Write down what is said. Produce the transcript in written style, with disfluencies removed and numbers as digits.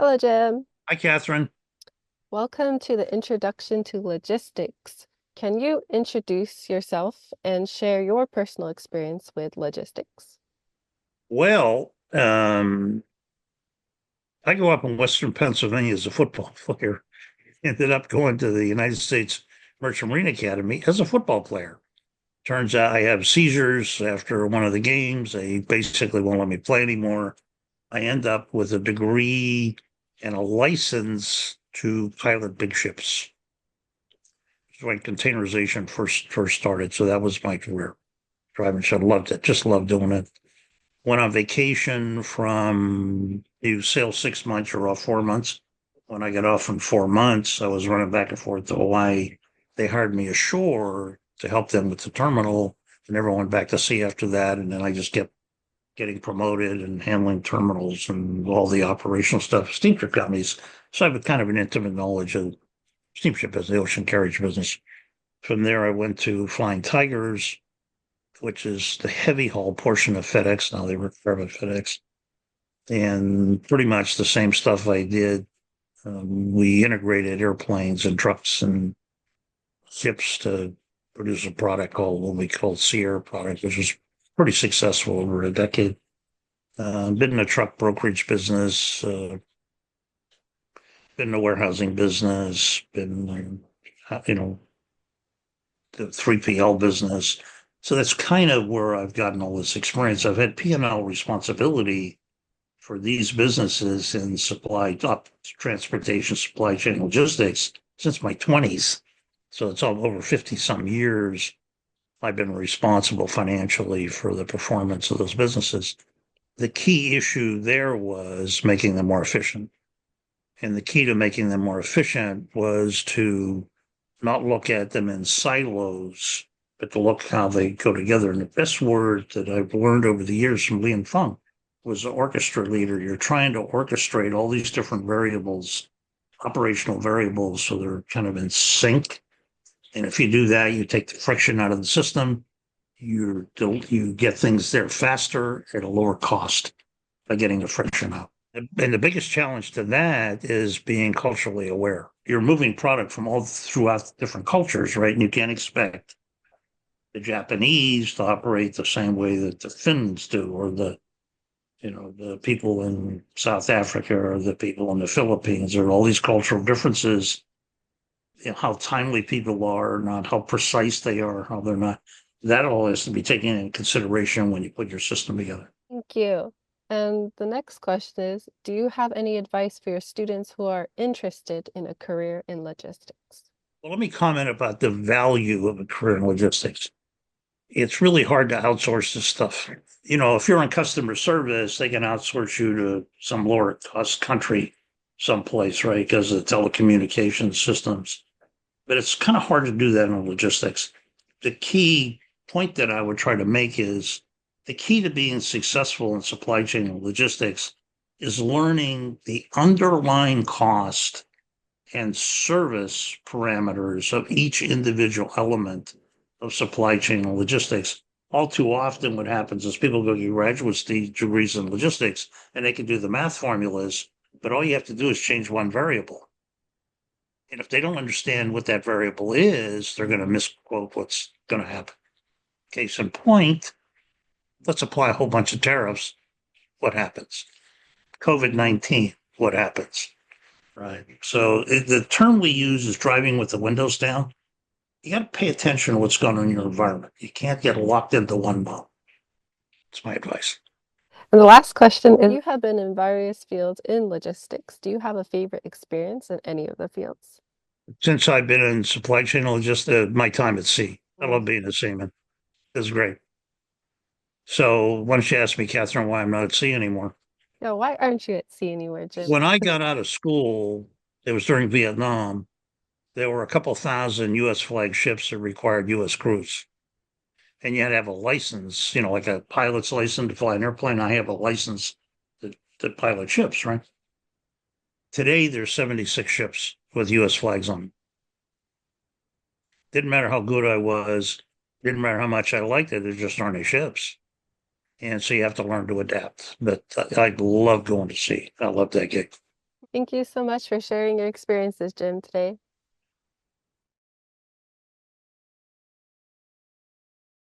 Hello, Jim. Hi, Catherine. Welcome to the Introduction to Logistics. Can you introduce yourself and share your personal experience with logistics? Well, I grew up in Western Pennsylvania as a football player. Ended up going to the United States Merchant Marine Academy as a football player. Turns out I have seizures after one of the games. They basically won't let me play anymore. I end up with a degree and a license to pilot big ships. It's when containerization first started. So that was my career. Driving ship, loved it. Just loved doing it. Went on vacation from you sail 6 months, you're off 4 months. When I got off from 4 months, I was running back and forth to Hawaii. They hired me ashore to help them with the terminal. I never went back to sea after that. And then I just kept getting promoted and handling terminals and all the operational stuff, steamship companies. So I have kind of an intimate knowledge of steamship as the ocean carriage business. From there, I went to Flying Tigers, which is the heavy haul portion of FedEx. Now they work for FedEx, and pretty much the same stuff I did. We integrated airplanes and trucks and ships to produce a product called what we called Sierra product, which was pretty successful over a decade. Been in the truck brokerage business, been in the warehousing business, been, the 3PL business. So that's kind of where I've gotten all this experience. I've had P&L responsibility for these businesses in supply up transportation, supply chain logistics since my 20s. So it's all over 50 some years. I've been responsible financially for the performance of those businesses. The key issue there was making them more efficient. And the key to making them more efficient was to not look at them in silos, but to look how they go together. And the best word that I've learned over the years from Liam Fung was the orchestra leader. You're trying to orchestrate all these different variables, operational variables, so they're kind of in sync. And if you do that, you take the friction out of the system. You get things there faster at a lower cost by getting the friction out. And the biggest challenge to that is being culturally aware. You're moving product from all throughout different cultures, right? And you can't expect the Japanese to operate the same way that the Finns do, or the people in South Africa, or the people in the Philippines, or all these cultural differences. How timely people are, not how precise they are, how they're not. That all has to be taken into consideration when you put your system together. Thank you. And the next question is, do you have any advice for your students who are interested in a career in logistics? Well, let me comment about the value of a career in logistics. It's really hard to outsource this stuff. If you're in customer service, they can outsource you to some lower cost country someplace, right? Because of the telecommunications systems. But it's kind of hard to do that in logistics. The key point that I would try to make is the key to being successful in supply chain and logistics is learning the underlying cost and service parameters of each individual element of supply chain and logistics. All too often, what happens is people go get graduate degrees in logistics and they can do the math formulas, but all you have to do is change one variable. And if they don't understand what that variable is, they're going to misquote what's going to happen. Case in point, let's apply a whole bunch of tariffs. What happens? COVID-19, what happens? Right. So the term we use is driving with the windows down. You got to pay attention to what's going on in your environment. You can't get locked into one mode. It's my advice. And the last question is, you have been in various fields in logistics. Do you have a favorite experience in any of the fields? Since I've been in supply chain logistics, my time at sea, I Mm. love being a seaman. It's great. So why don't you ask me, Catherine, why I'm not at sea anymore? Yeah, why aren't you at sea anywhere, Jim? When I got out of school, it was during Vietnam. There were a couple thousand U.S. flag ships that required U.S. crews. And you had to have a license, like a pilot's license to fly an airplane. I have a license to pilot ships, right? Today, there's 76 ships with U.S. flags on them. Didn't matter how good I was, didn't matter how much I liked it, there just aren't any ships. And so you have to learn to adapt. But I love going to sea. I love that gig. Thank you so much for sharing your experiences, Jim, today.